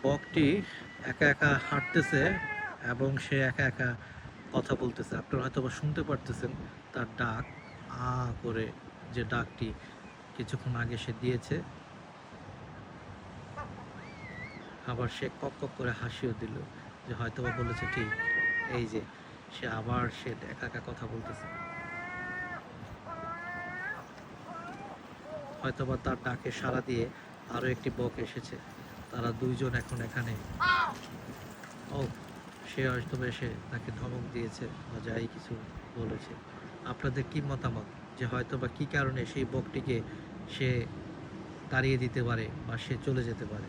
বকটি একা একা হাঁটতেছে এবং সে একা একা কথা বলতেছে। আপনারা হয়তো বা শুনতে পারতেছেন তার ডাক, আ করে, যে ডাকটি কিছুক্ষণ আগে সে দিয়েছে। আবার সে কক কক করে হাসিও দিল, যে হয়তোবা বলেছে ঠিক। এই যে সে একা একা কথা বলতেছে। হয়তোবা তার ডাকে সাড়া দিয়ে আরো একটি বক এসেছে। তারা দুইজন এখন এখানে। ও, সে হয়তো এসে তাকে ধমক দিয়েছে বা যাই কিছু বলেছে। আপনাদের কি মতামত, যে হয়তো বা কি কারণে সেই বকটিকে সে তাড়িয়ে দিতে পারে বা সে চলে যেতে পারে?